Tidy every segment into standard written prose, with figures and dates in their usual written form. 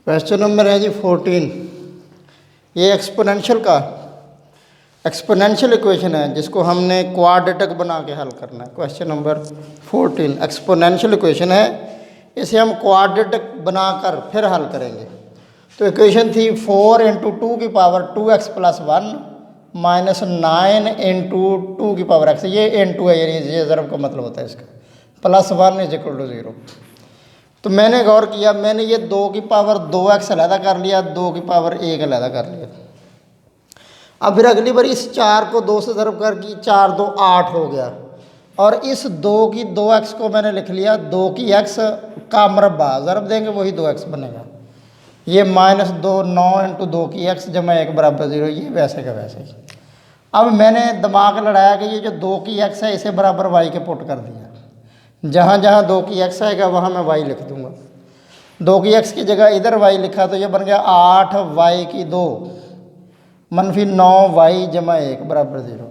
Question number है जी 14। ये exponential equation है जिसको हमने क्वाड्रेटिक बना के हल करना है। क्वेश्चन नंबर 14 एक्सपोनेंशियल इक्वेशन है, इसे हम क्वाड्रेटिक बनाकर फिर हल करेंगे। तो इक्वेशन थी 4 इंटू टू की power 2x plus 1 minus 9 into two की पावर x। ये इंटू है, ये ज़रब का मतलब होता है इसका। Plus 1 is equal to 0। तो मैंने गौर किया, मैंने ये 2 की पावर 2x अलहदा कर लिया, 2 की पावर 1 अलहदा कर लिया। अब फिर अगली बार इस 4 को 2 से ज़रब कर की 4 2 8 हो गया, और इस 2 की 2x को मैंने लिख लिया 2 की x का मरबा, ज़रब देंगे वही 2x बनेगा। ये माइनस 2 9 इंटू 2 की x जमा 1 बराबर 0। ये वैसे का वैसे ही। अब मैंने दिमाग लड़ाया कि ये जो 2 की x है इसे बराबर y के पुट कर दिया। जहाँ जहाँ 2 की x आएगा वहाँ मैं y लिख दूँगा। 2 की x की जगह इधर y लिखा तो ये बन गया 8y की 2 मनफी 9y जमा 1 बराबर 0।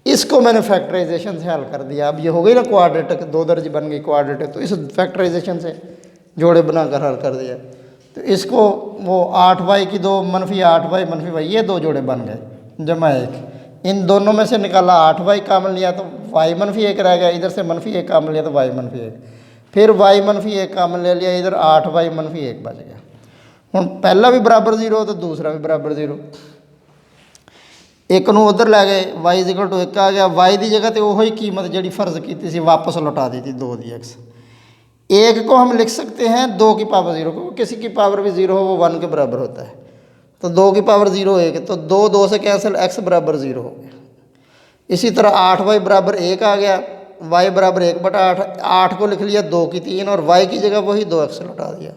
इसको मैंने फैक्टराइजेशन से हल कर दिया। अब ये हो गई ना क्वाड्रेटिक, 2 दर्ज बन गई क्वाड्रेटिक। तो इस फैक्टराइजेशन से जोड़े बनाकर हल कर दिया। तो इसको वो 8y की 2 मनफी 8y मनफी y, ये 2 जोड़े बन गए जमा 1। इन दोनों में से निकाला 8y कामन लिया तो y मनफी 1 रह गया, इधर से मनफी 1 कामन लिया तो y मनफी 1, फिर y मनफी 1 कामन ले लिया, इधर 8y मनफी 1 बच गया। हूँ पहला भी बराबर 0 तो दूसरा भी बराबर 0। एक नूं उधर लै गए, y इक्वल टू 1 आ गया। y की जगह तो वही कीमत जी फर्ज की थी वापस लौटा दी थी 2 की x। 1 को हम लिख सकते हैं 2 की पावर 0, क्योंकि किसी की पावर भी 0 हो वो 1 के बराबर होता है। तो 2 की पावर 0 1, तो 2 2 से कैंसिल, x बराबर 0 हो गया। इसी तरह 8y बराबर 1 आ गया, y बराबर 1/8। 8 को लिख लिया 2 की 3 और y की जगह वही 2x लौटा दिया।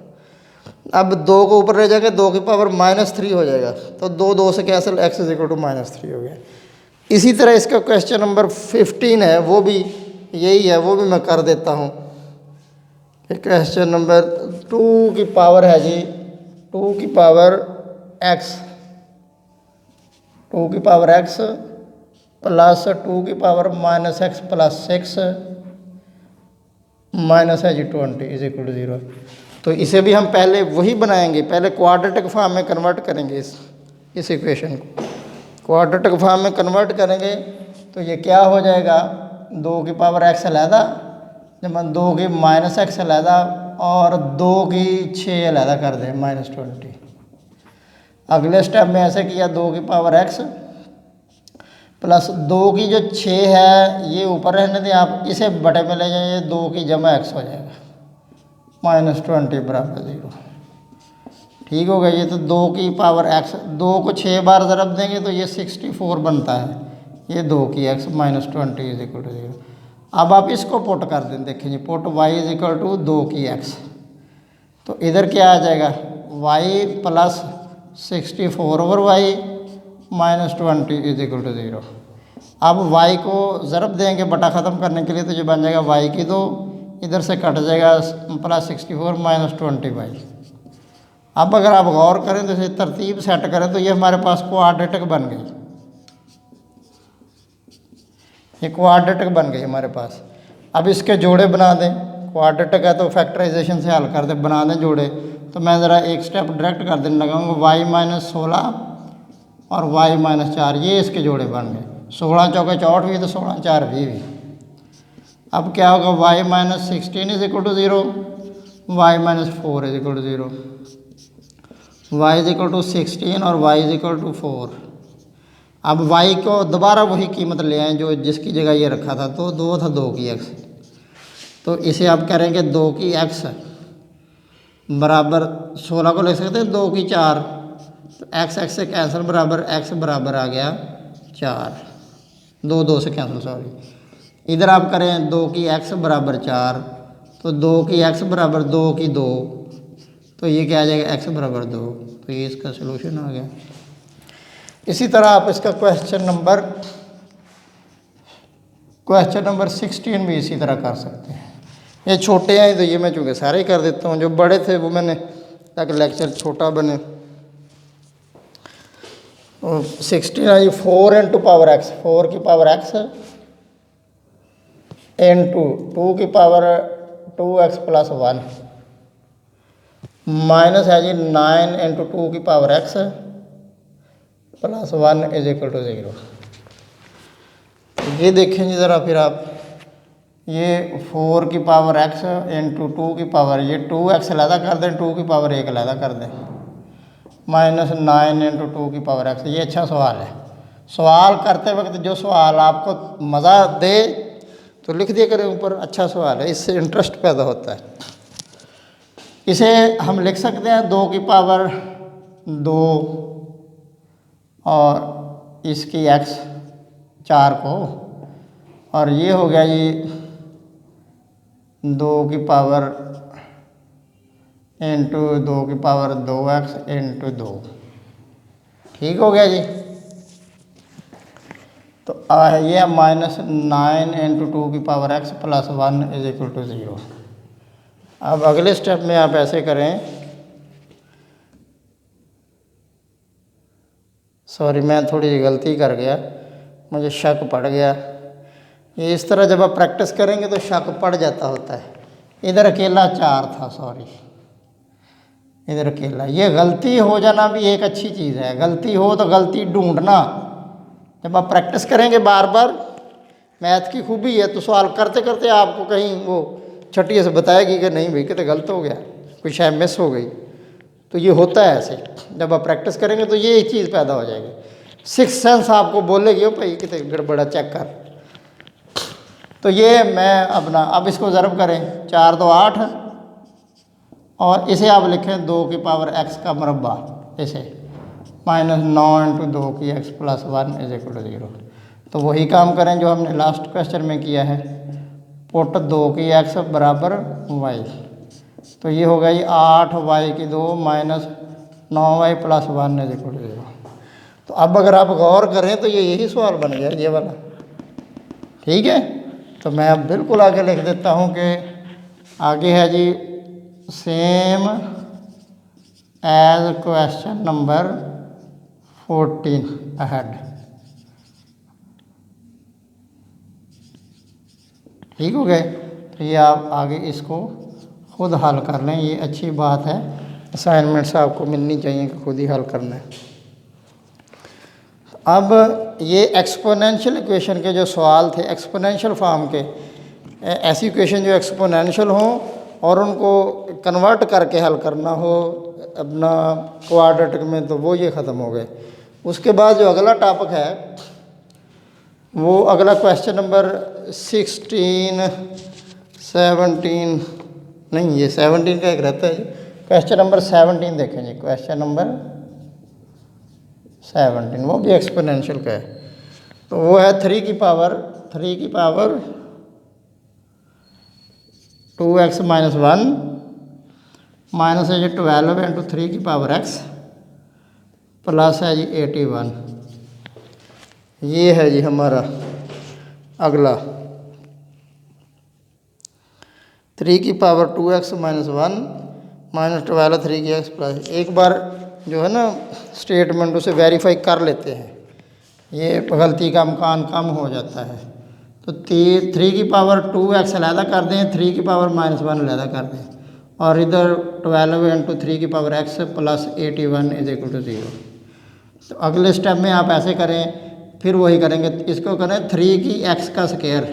अब 2 को ऊपर ले जाके 2 की पावर -3 हो जाएगा, तो 2 2 से cancel, x is equal to -3 हो गया। इसी तरह इसका क्वेश्चन नंबर 15 है, वो भी यही है, वो भी मैं कर देता हूँ। क्वेश्चन नंबर 2 की पावर है जी 2 की पावर x, 2 की पावर x प्लस 2 की पावर -x प्लस 6 माइनस है जी 20 इज इक्वल टू 0। तो इसे भी हम पहले वही बनाएंगे, पहले क्वाड्रेटिक फॉर्म में कन्वर्ट करेंगे इस इक्वेशन को। क्वाड्रेटिक फॉर्म में कन्वर्ट करेंगे तो ये क्या हो जाएगा, 2 की पावर x अलहदा जब 2 की -x अलहदा और 2 की 6 अलहदा कर दें -20। अगले स्टेप में ऐसे किया, 2 की पावर x प्लस 2 की जो 6 है ये ऊपर रहने दें आप, इसे बटे में ले जाइए, 2 की जमा x हो जाएगा -20 बराबर 0। ठीक हो गया। ये तो 2 की पावर x, 2 को 6 बार ज़रब देंगे तो ये 64 बनता है, ये 2 की x -20 इज इक्वल टू 0। अब आप इसको पुट कर दें, देखें जी put y is equal to 2 की x, तो इधर क्या आ जाएगा y plus 64 over y -20 is equal to 0। अब y को ज़रब देंगे बटा ख़त्म करने के लिए, तो ये बन जाएगा y की 2, इधर से कट जाएगा प्लस 64 -20y। अब अगर आप गौर करें तो इसे तरतीब सेट करें तो ये हमारे पास क्वाड्रेटिक बन गई, ये क्वाड्रेटिक बन गई हमारे पास। अब इसके जोड़े बना दें, क्वाड्रेटिक है तो फैक्टराइजेशन से हल कर दें, बना दें जोड़े। तो मैं ज़रा एक स्टेप डायरेक्ट कर देने लगाऊंगा, y -16 और y -4, ये इसके जोड़े बन गए। 16 चौके 64 भी, तो 16 4 भी। अब क्या होगा, y -16 is equal to 0, y -4 is equal to 0, y is equal to 16 और y इज इक्वल टू 4। अब y को दोबारा वही कीमत ले आए जो जिसकी जगह ये रखा था, तो 2 था 2 की x, तो इसे आप करेंगे 2 की x बराबर 16 को लिख सकते हैं 2 की 4, तो x से कैंसिल बराबर x बराबर आ गया 4, 2 2 से कैंसिल, सॉरी। इधर आप करें 2 की x बराबर 4, तो 2 की x बराबर 2 की 2, तो ये क्या आ जाएगा x बराबर 2, तो ये इसका सलूशन आ गया। इसी तरह आप इसका क्वेश्चन नंबर 16 भी इसी तरह कर सकते हैं। ये छोटे हैं तो ये मैं चूँकि सारे ही कर देता हूँ, जो बड़े थे वो मैंने ताकि लेक्चर छोटा बने। 16 है 4 इंटू पावर x, 4 की पावर x इंटू 2 की पावर 2x प्लस 1 माइनस है जी 9 इंटू 2 की power x plus 1 is equal to 0। ये देखें जी ज़रा फिर आप, ये 4 की पावर x इंटू 2 की पावर, ये 2x अलहदा कर दें, 2 की पावर 1 अलहदा कर दें, माइनस 9 इंटू 2 की पावर x। ये अच्छा सवाल है। सवाल करते वक्त जो सवाल आपको मज़ा दे तो लिख दिया करें ऊपर, अच्छा सवाल है, इससे इंटरेस्ट पैदा होता है। इसे हम लिख सकते हैं 2 की पावर 2 और इसकी x 4 को, और ये हो गया जी 2 की पावर इंटू 2 की पावर 2x इंटू 2। ठीक हो गया जी। तो ये माइनस 9 इंटू 2 की power x plus 1 is equal to 0। अब अगले स्टेप में आप ऐसे करें, सॉरी मैं थोड़ी गलती कर गया, मुझे शक पड़ गया। ये इस तरह जब आप प्रैक्टिस करेंगे तो शक पड़ जाता होता है। इधर अकेला 4 था, सॉरी इधर अकेला। ये गलती हो जाना भी एक अच्छी चीज़ है, गलती हो तो गलती ढूंढना। जब आप प्रैक्टिस करेंगे बार बार, मैथ की खूबी है, तो सवाल करते करते आपको कहीं वो छठी से बताएगी कि नहीं भाई कितने गलत हो गया, कोई शायद मिस हो गई। तो ये होता है ऐसे, जब आप प्रैक्टिस करेंगे तो ये एक चीज़ पैदा हो जाएगी, सिक्स सेंस आपको बोलेगी, ओ भाई कितने गड़बड़ा चेक कर। तो ये मैं अपना, अब इसको ज़रब करें, 4 2 8, और इसे आप लिखें 2 की पावर x का मुरब्बा, इसे माइनस 9 इंटू 2 की x plus 1 is equal to 0। तो वही काम करें जो हमने लास्ट क्वेश्चन में किया है, पुट 2 की x बराबर y। तो ये हो गया जी 8y की 2 minus 9y plus 1 is equal to 0। तो अब अगर आप गौर करें तो ये यही सवाल बन गया ये वाला। ठीक है, तो मैं अब बिल्कुल आगे लिख देता हूँ कि आगे है जी same as question number 14 ahead. ठीक हो गए। तो ये आप आगे इसको खुद हल कर लें, ये अच्छी बात है, असाइनमेंट्स आपको मिलनी चाहिए कि खुद ही हल करना है। अब ये एक्सपोनेंशियल इक्वेशन के जो सवाल थे एक्सपोनेंशियल फॉर्म के, ऐसी इक्वेशन जो एक्सपोनेंशियल हों और उनको कन्वर्ट करके हल करना हो अपना क्वाड्रेटिक में, तो वो ये ख़त्म हो गए। उसके बाद जो अगला टॉपिक है वो अगला क्वेश्चन नंबर 16 17 नहीं, ये 17 का एक रहता है जी। क्वेश्चन नंबर 17 देखें जी, क्वेश्चन नंबर 17 वो भी एक्सपोनेंशियल का है। तो वो है 3 की पावर 2x माइनस 1 माइनस है जी 12 इंटू 3 की पावर x प्लस है जी 81। ये है जी हमारा अगला 3 की पावर 2x माइनस 1 माइनस 12 3 की x प्लस। एक बार जो है ना स्टेटमेंट उसे वेरीफाई कर लेते हैं, ये गलती का अमकान कम हो जाता है। तो 3 की पावर 2x अलहदा कर दें, 3 की पावर माइनस 1 अलहदा कर दें, और इधर 12 इंटू 3 की power x plus 81 is equal to 0। तो अगले स्टेप में आप ऐसे करें, फिर वही करेंगे, इसको करें 3 की x का स्क्वायर,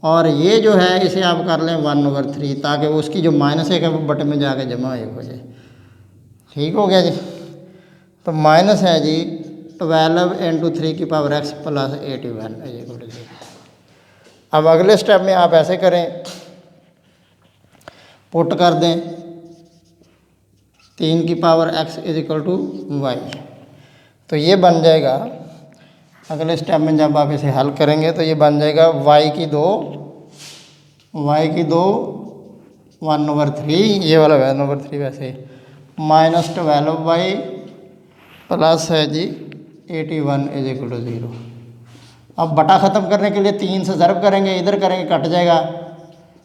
और ये जो है इसे आप कर लें 1/3, ताकि उसकी जो माइनस एक है वो बटे में जाके जमा हो जाए। ठीक हो गया जी। तो माइनस है जी 12 इंटू 3 की power x plus 81 is equal to 0। अब अगले स्टेप में आप ऐसे करें, पुट कर दें 3 की power x is equal to y। तो ये बन जाएगा, अगले स्टेप में जब आप इसे हल करेंगे तो ये बन जाएगा y की 2 1/3, ये वाला 1/3 वैसे, माइनस 12y प्लस है जी 81 इज इक्वल टू 0। अब बटा ख़त्म करने के लिए 3 से ज़रब करेंगे, इधर करेंगे कट जाएगा,